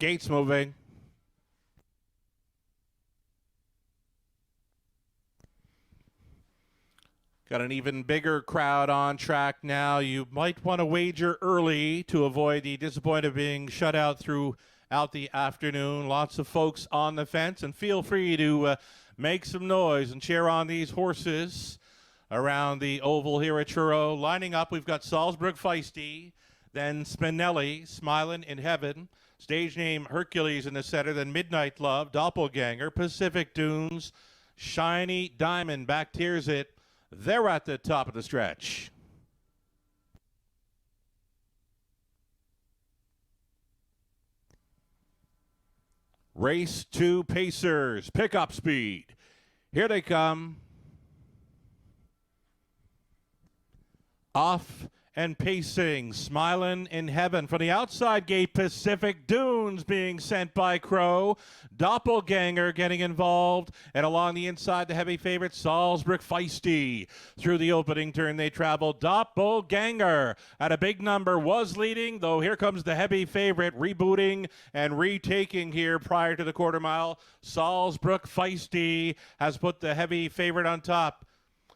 Gates moving. Got an even bigger crowd on track now. You might want to wager early to avoid the disappointment of being shut out throughout the afternoon. Lots of folks on the fence, and feel free to make some noise and cheer on these horses around the oval here at Truro. Lining up, we've got Salzburg Feisty, then Spinelli, Smilin' in Heaven, stage name Hercules in the center, then Midnight Love, Doppelganger, Pacific Dunes, Shiny Diamond, back tears it. They're at the top of the stretch. Race 2 Pacers, pickup speed. Here they come. Off and pacing, Smilin' in Heaven. From the outside gate, Pacific Dunes being sent by Crow. Doppelganger getting involved. And along the inside, the heavy favorite, Salzburg Feisty. Through the opening turn, they travel. Doppelganger at a big number was leading, though here comes the heavy favorite, rebooting and retaking here prior to the quarter mile. Salzburg Feisty has put the heavy favorite on top.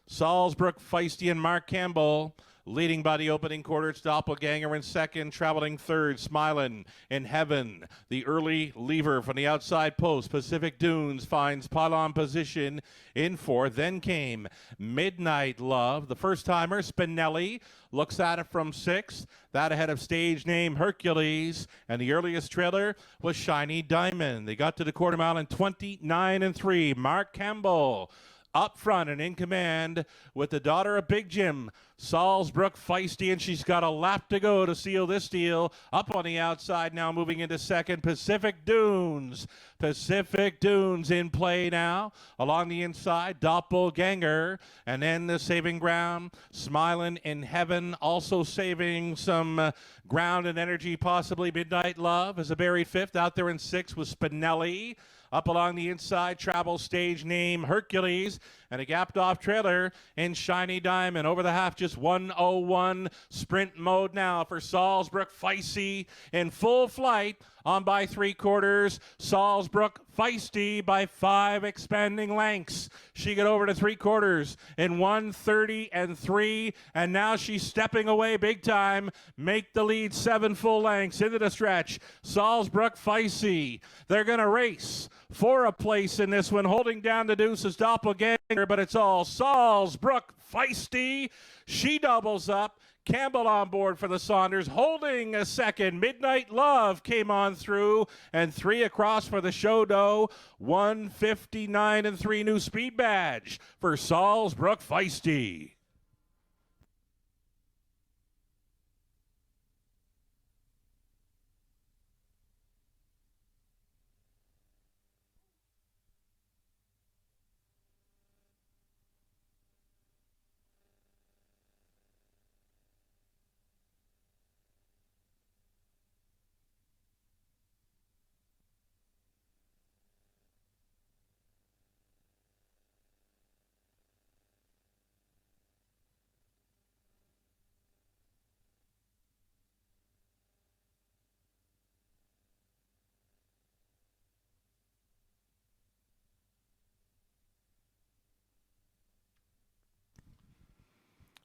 Salzburg Feisty and Mark Campbell leading by the opening quarter. It's Doppelganger in second, traveling third, Smilin' in Heaven. The early lever from the outside post. Pacific Dunes finds pylon position in fourth. Then came Midnight Love. The first-timer, Spinelli, looks at it from sixth. That ahead of stage name Hercules. And the earliest trailer was Shiny Diamond. They got to the quarter mile in 29-3. Mark Campbell up front and in command with the daughter of Big Jim, Salzburg Feisty, and she's got a lap to go to seal this deal. Up on the outside now, moving into second, Pacific Dunes. Pacific Dunes in play now. Along the inside, Doppelganger, and then the saving ground, Smilin' in Heaven, also saving some ground and energy, possibly. Midnight Love is a buried fifth. Out there in sixth with Spinelli. Up along the inside, travel stage name Hercules, and a gapped off trailer in Shiny Diamond. Over the half, just 1:01. Sprint mode now for Salzburg Feisty in full flight on by 3/4. Salzburg Feisty by 5 expanding lengths. She got over to 3/4 in 1:30-3, and now she's stepping away big time. Make the lead 7 full lengths into the stretch. Salzburg Feisty. They're going to race for a place in this one. Holding down the deuce is Doppelganger, but it's all Salzburg Feisty. She doubles up. Campbell on board for the Saunders, holding a second. Midnight Love came on through, and 3 across for the Shodo. 1:59-3 new speed badge for Salzburg Feisty.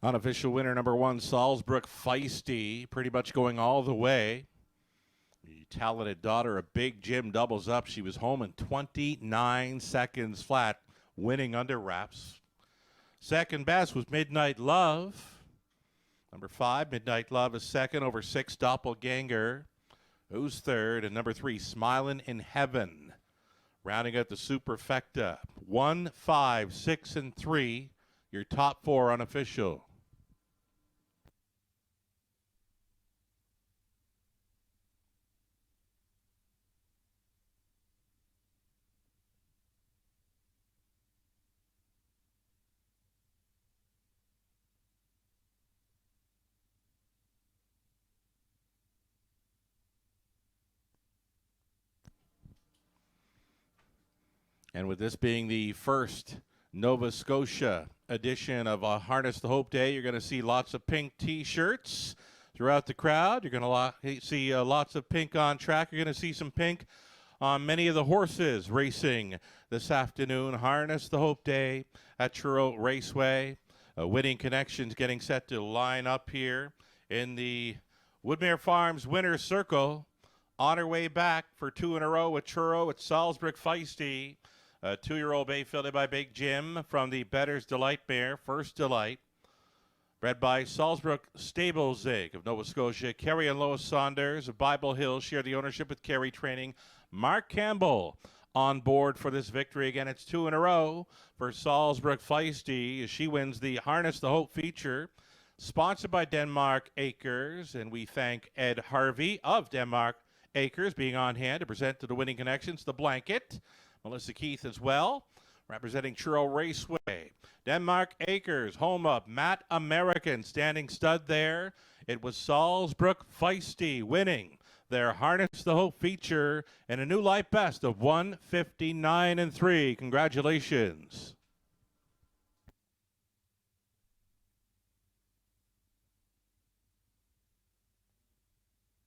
Unofficial winner number 1, Salzburg Feisty, pretty much going all the way. The talented daughter of Big Jim doubles up. She was home in 29 seconds flat, winning under wraps. Second best was Midnight Love. Number 5, Midnight Love is second over 6, Doppelganger, who's third, and number 3, Smilin' in Heaven. Rounding out the superfecta, 1, 5, 6, and 3, your top 4 unofficial. And with this being the first Nova Scotia edition of Harness the Hope Day, you're going to see lots of pink T-shirts throughout the crowd. You're going to see lots of pink on track. You're going to see some pink on many of the horses racing this afternoon. Harness the Hope Day at Truro Raceway. Winning Connections getting set to line up here in the Woodmere Farms Winner's Circle. On her way back for 2 in a row with Truro. It's Salzbrook Feisty. A 2-year-old bay fielded by Big Jim from the Better's Delight mare, First Delight. Bred by Salzbrook Stables Inc. of Nova Scotia. Kerry and Lois Saunders of Bible Hill share the ownership with Kerry Training. Mark Campbell on board for this victory. Again, it's 2 in a row for Salzbrook Feisty as she wins the Harness the Hope feature. Sponsored by Denmark Acres, and we thank Ed Harvey of Denmark Acres being on hand to present to the Winning Connections the blanket. Melissa Keith as well, representing Truro Raceway. Denmark Acres, home of Matt American, standing stud there. It was Salzbrook Feisty winning their Harness the Hope feature and a new life best of 1:59.3. Congratulations.